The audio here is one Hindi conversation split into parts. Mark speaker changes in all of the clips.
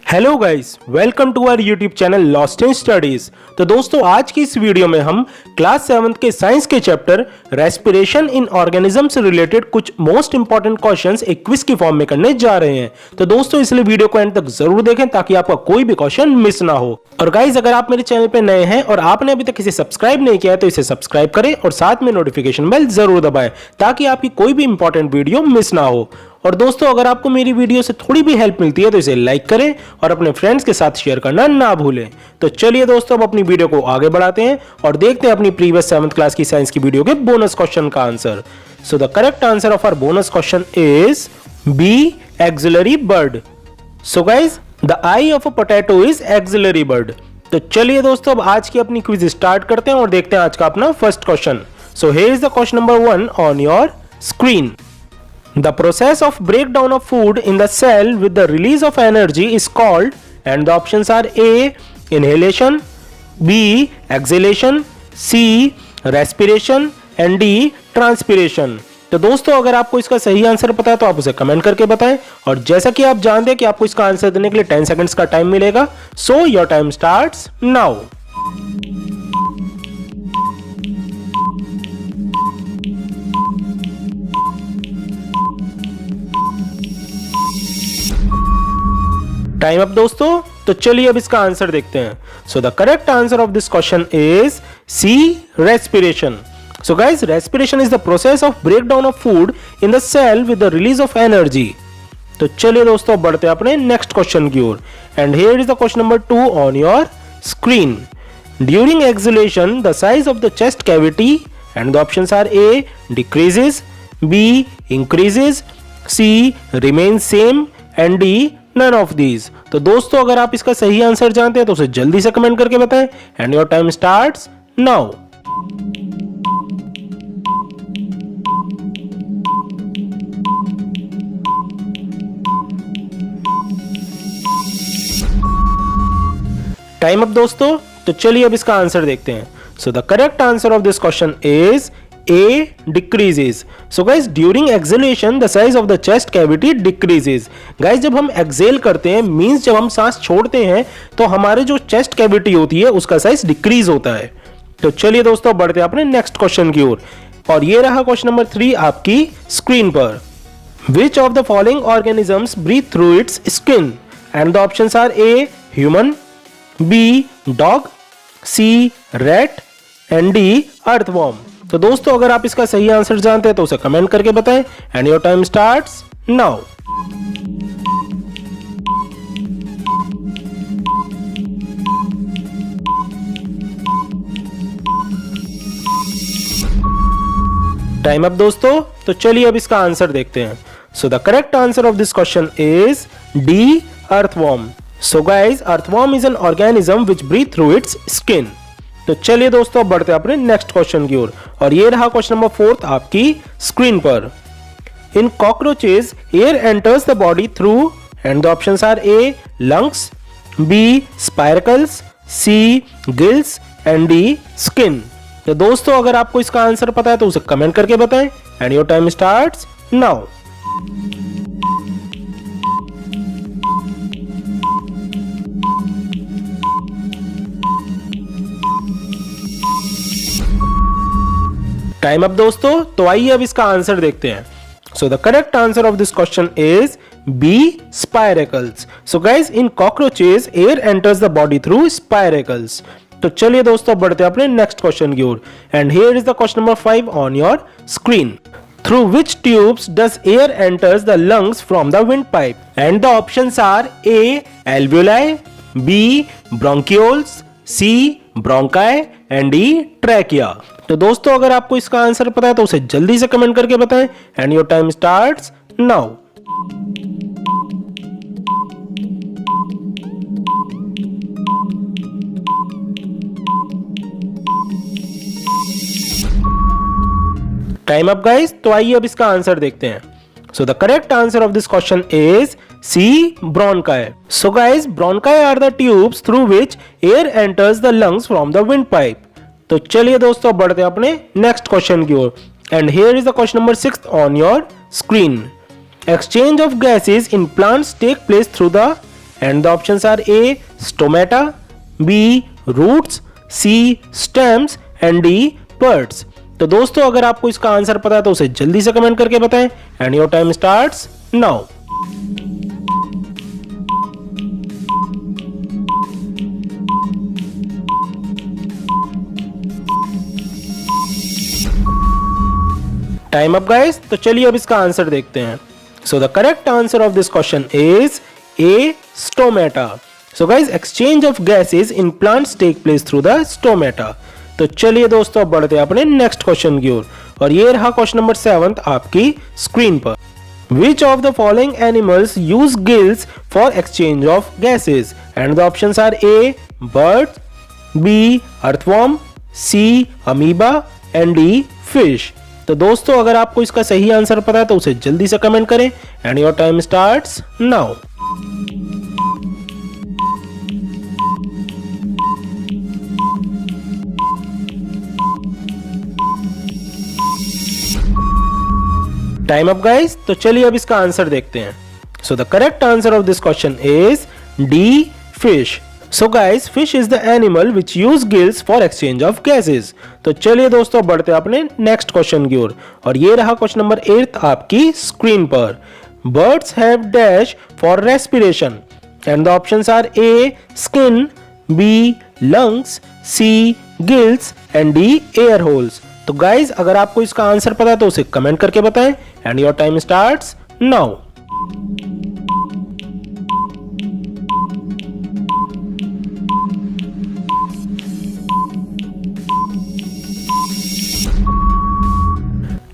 Speaker 1: Hello guys, welcome to our YouTube channel lost in studies. तो दोस्तों, आज की इस वीडियो में हम क्लास 7th के साइंस के चैप्टर रेस्पिरेशन इन ऑर्गेनिज्म से रिलेटेड कुछ मोस्ट इंपॉर्टेंट क्वेश्चंस एक क्विज की फॉर्म में करने जा रहे हैं। तो दोस्तों, इसलिए वीडियो को एंड तक जरूर देखें ताकि आपका कोई भी क्वेश्चन मिस ना हो। और गाइस, अगर आप मेरे चैनल पे नए हैं और आपने अभी तक इसे सब्सक्राइब नहीं किया है तो इसे सब्सक्राइब करें और साथ में नोटिफिकेशन बेल जरूर दबाएं ताकि आपकी कोई भी इंपॉर्टेंट वीडियो मिस ना हो। और दोस्तों, अगर आपको मेरी वीडियो से थोड़ी भी हेल्प मिलती है तो इसे लाइक करें और अपने फ्रेंड्स के साथ शेयर करना ना भूलें। तो चलिए दोस्तों, अब अपनी वीडियो को आगे बढ़ाते हैं और देखते हैं अपनी प्रीवियस 7th क्लास की साइंस की वीडियो के बोनस क्वेश्चन का answer. So the correct answer of our bonus question is B, axillary bud. So guys, the eye of a potato is axillary bud. तो चलिए दोस्तों, अब आज की अपनी क्विज स्टार्ट करते हैं और देखते हैं आज का अपना first question. So here is the question number 1 on your screen. The process of breakdown of food in the cell with the release of energy is called, and the options are A, inhalation, B, exhalation, C, respiration and D, transpiration। तो दोस्तों, अगर आपको इसका सही आंसर पता है तो आप उसे कमेंट करके बताएं। और जैसा कि आप जानते हैं कि आपको इसका आंसर देने के लिए 10 सेकंड्स का टाइम मिलेगा। So your time starts now. Time up दोस्तों। तो चलिए अब इसका आंसर देखते हैं। So the correct answer of this question is C, respiration. So guys, respiration is the process of break down of food in the cell with the release of energy. तो चलिए दोस्तों, बढ़ते हैं अपने नेक्स्ट क्वेश्चन की ओर। And here is the question number 2 on your screen. During exhalation the size of the chest cavity, and the options are A, decreases, B, increases, C, remain same and D, none of these. तो दोस्तों, अगर आप इसका सही आंसर जानते हैं तो उसे जल्दी से कमेंट करके बताएं। And your time starts now. Time up दोस्तों। तो चलिए अब इसका आंसर देखते हैं। So the correct answer of this question is A, decreases. So guys, during exhalation the size of the chest cavity decreases. Guys, जब हम exhale करते हैं मींस जब हम सांस छोड़ते हैं तो हमारे जो चेस्ट कैविटी होती है उसका साइज डिक्रीज होता है। तो चलिए दोस्तों, बढ़ते हैं अपने नेक्स्ट क्वेश्चन की ओर। और ये रहा क्वेश्चन नंबर 3 आपकी स्क्रीन पर। Which of the following organisms breathe through its skin? And the options are A, human, B, dog, C, rat and D, earthworm। तो दोस्तों, अगर आप इसका सही आंसर जानते हैं तो उसे कमेंट करके बताएं। And your time starts now. Time up दोस्तों। तो चलिए अब इसका आंसर देखते हैं। So the correct answer of this question is D, earthworm. So guys, earthworm is an organism which breathe through its skin. तो चलिए दोस्तों, बढ़ते हैं अपने नेक्स्ट क्वेश्चन की ओर। और ये रहा क्वेश्चन नंबर 4 आपकी स्क्रीन पर। In cockroaches air enters the body through, and the options are A, lungs, B, spiracles, C, gills and D, skin. तो दोस्तों, अगर आपको इसका आंसर पता है तो उसे कमेंट करके बताएं। And your time starts now. Time up दोस्तों। तो आइए अब इसका आंसर देखते हैं। So the correct answer of this question is B, spiracles. So guys, in cockroaches air enters the body through spiracles. तो चलिए दोस्तों, बढ़ते हैं अपने नेक्स्ट क्वेश्चन की ओर। And here is the question number 5 on your screen. Through which tubes does air enters the lungs from the wind pipe? And the options are A, alveoli, B, bronchioles, C, bronchi and D, trachea. तो दोस्तों, अगर आपको इसका आंसर पता है तो उसे जल्दी से कमेंट करके बताएं। And your time starts now. Time up guys. तो आइए अब इसका आंसर देखते हैं। So the correct answer of this question is C, bronchi. So guys, bronchi are the tubes through which air enters the lungs from the wind pipe. तो चलिए दोस्तों, बढ़ते हैं अपने नेक्स्ट क्वेश्चन की ओर। And here is the question number 6 on your screen. Exchange of gases in plants take place through the and the options are A stomata, B roots, C stems and D buds. तो दोस्तों अगर आपको इसका आंसर पता है तो उसे जल्दी से कमेंट करके बताएं and your time starts now. Time up guys, तो चलिए अब इसका आंसर देखते हैं। So the correct answer of this question is A stomata. So guys exchange of gases in plants take place through the stomata. तो चलिए दोस्तों अब बढ़ते हैं अपने नेक्स्ट क्वेश्चन की ओर, और ये रहा क्वेश्चन नंबर 7 आपकी स्क्रीन पर। Which of the following animals use gills for exchange of gases? And the options are A bird, B earthworm, C amoeba and D fish। तो दोस्तों अगर आपको इसका सही आंसर पता है तो उसे जल्दी से कमेंट करें and your time starts now. Time up guys, तो चलिए अब इसका आंसर देखते हैं। So the correct answer of this question is D fish. So guys fish is the animal which use gills for exchange of gases. तो चलिए दोस्तों बढ़ते हैं अपने नेक्स्ट क्वेश्चन की ओर, और ये रहा क्वेश्चन नंबर 8 आपकी स्क्रीन पर। Birds have dash for respiration and the options are A skin, B lungs, C gills and D air holes. तो गाइज अगर आपको इसका आंसर पता है तो उसे कमेंट करके बताएं and your time starts now.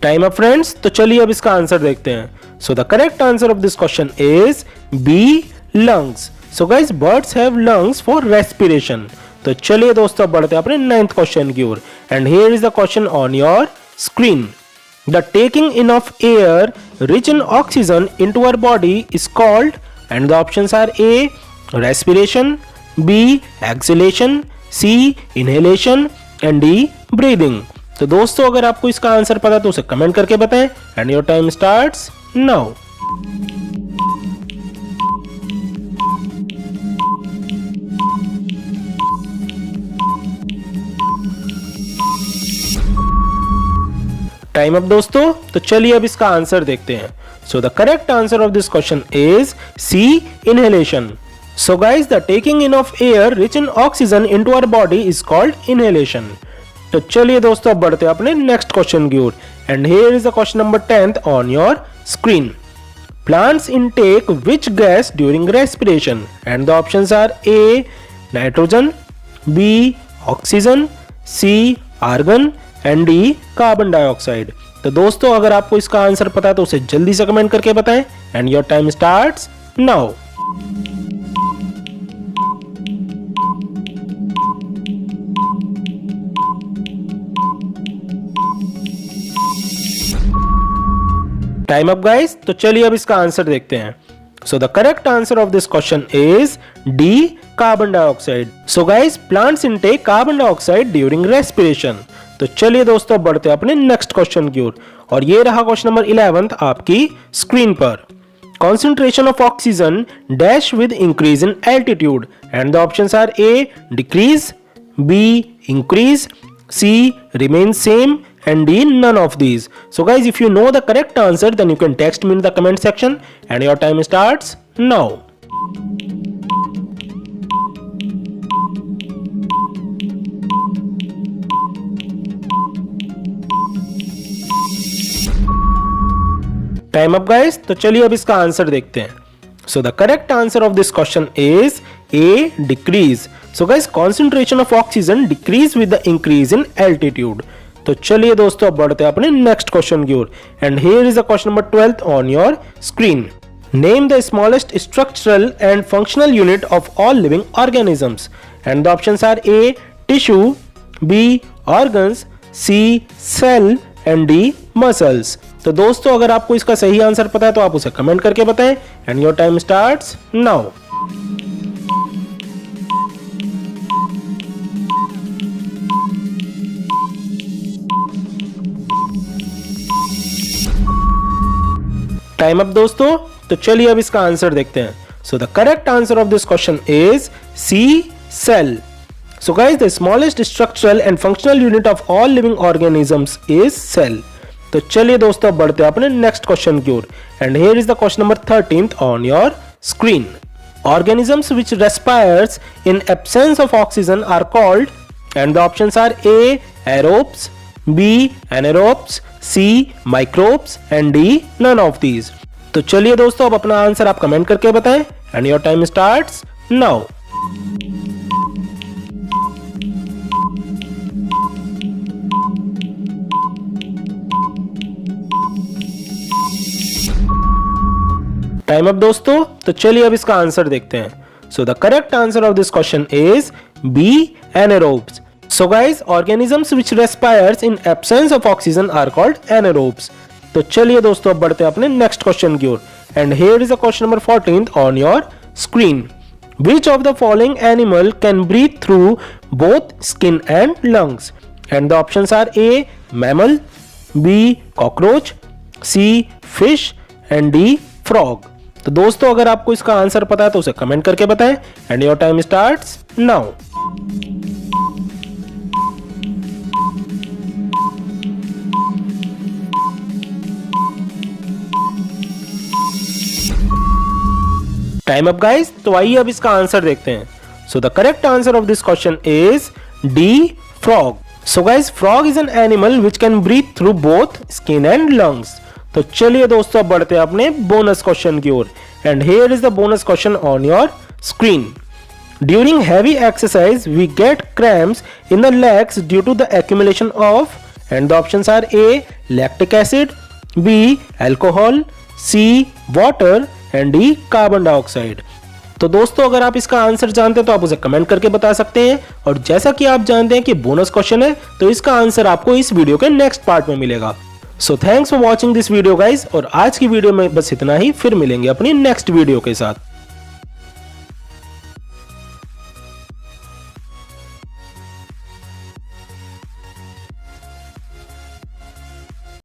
Speaker 1: Time up friends, तो चलिए अब इसका आंसर देखते हैं। So the correct answer of this question is B lungs. So guys birds have lungs for respiration. तो चलिए दोस्तों बढ़ते हैं अपने 9th क्वेश्चन की ओर, and here is the question on your screen. The taking in of air rich in oxygen into our body is called, and the options are A respiration, B exhalation, C inhalation and D breathing. तो दोस्तों अगर आपको इसका आंसर पता है तो उसे कमेंट करके बताएं and your time starts now. Time up दोस्तों, तो चलिए अब इसका आंसर देखते हैं। So the correct answer of this question is C inhalation. So guys the taking in of air rich in oxygen into our body is called inhalation. तो चलिए दोस्तों अब बढ़ते हैं अपने नेक्स्ट क्वेश्चन की ओर, and here is the question number 10th on your screen. Plants intake which gas during respiration, and the options are A nitrogen, B oxygen, C argon and D carbon dioxide. तो दोस्तों अगर आपको इसका आंसर पता है तो उसे जल्दी से कमेंट करके बताएं and your time starts now. Time up guys, तो चलिए अब इसका आंसर देखते हैं। So the correct answer of this question is D carbon dioxide. So guys plants intake carbon dioxide during respiration. तो चलिए दोस्तों बढ़ते हैं अपने नेक्स्ट क्वेश्चन की ओर, और ये रहा क्वेश्चन नंबर 11 आपकी स्क्रीन पर। Concentration of oxygen dash with increase in altitude, and the options are A decrease, B increase, C remain same and D none of these. So guys if you know the correct answer then you can text me in the comment section and your time starts now. Time up guys, तो चलिए अब इसका आंसर देखते हैं। So the correct answer of this question is A decrease. So guys concentration of oxygen decrease with the increase in altitude. तो चलिए दोस्तों अब बढ़ते हैं अपने नेक्स्ट क्वेश्चन की ओर, and here is the question number 12th on your screen. Name the smallest structural and functional unit of all living organisms, and the options are A tissue, B organs, C cell and D muscles. तो दोस्तों अगर आपको इसका सही आंसर पता है तो आप उसे कमेंट करके बताएं and your time starts now. Time up दोस्तों, तो चलिए अब इसका आंसर देखते हैं। So the correct answer of this question is C, cell. So guys, the smallest structural and functional unit of all living organisms is cell. तो चलिए दोस्तों अब बढ़ते हैं अपने नेक्स्ट क्वेश्चन की ओर and here is the question number 13th on your screen. Organisms which respires in absence of oxygen are called, and the options are A, aerobes, B, anaerobes, C, microbes and D, none of these. तो चलिए दोस्तों अब अपना आंसर आप कमेंट करके बताएं and your time starts now. Time up दोस्तों. तो चलिए अब इसका आंसर देखते हैं. So the correct answer of this question is B, anaerobes. So guys, organisms which respires in absence of oxygen are called anaerobes. तो चलिए दोस्तों अब बढ़ते हैं अपने नेक्स्ट क्वेश्चन की ओर and here is the question number 14th on your screen. Which of the following animal can breathe through both skin and lungs? And the options are A, mammal, B, cockroach, C, fish and D, frog. तो दोस्तों अगर आपको इसका आंसर पता है तो उसे कमेंट करके बताएं and your time starts now. Time up guys. तो आइए अब इसका आंसर देखते हैं. So the correct answer of this question is D, frog. So guys, frog is an animal which can breathe through both skin and lungs. तो चलिए दोस्तों अब बढ़ते हैं अपने बोनस क्वेश्चन की ओर and here is the bonus question on your screen. During heavy exercise we get cramps in the legs due to the accumulation of, and the options are A, lactic acid, B, alcohol, C, water and D, carbon dioxide. तो दोस्तों अगर आप इसका आंसर जानते हैं तो आप उसे कमेंट करके बता सकते हैं और जैसा कि आप जानते हैं कि बोनस क्वेश्चन है तो इसका आंसर आपको इस वीडियो के नेक्स्ट पार्ट में मिलेगा. So thanks for watching this video guys. और आज की वीडियो में बस इतना ही. फिर मिलेंगे अपनी नेक्स्ट वीडियो के साथ.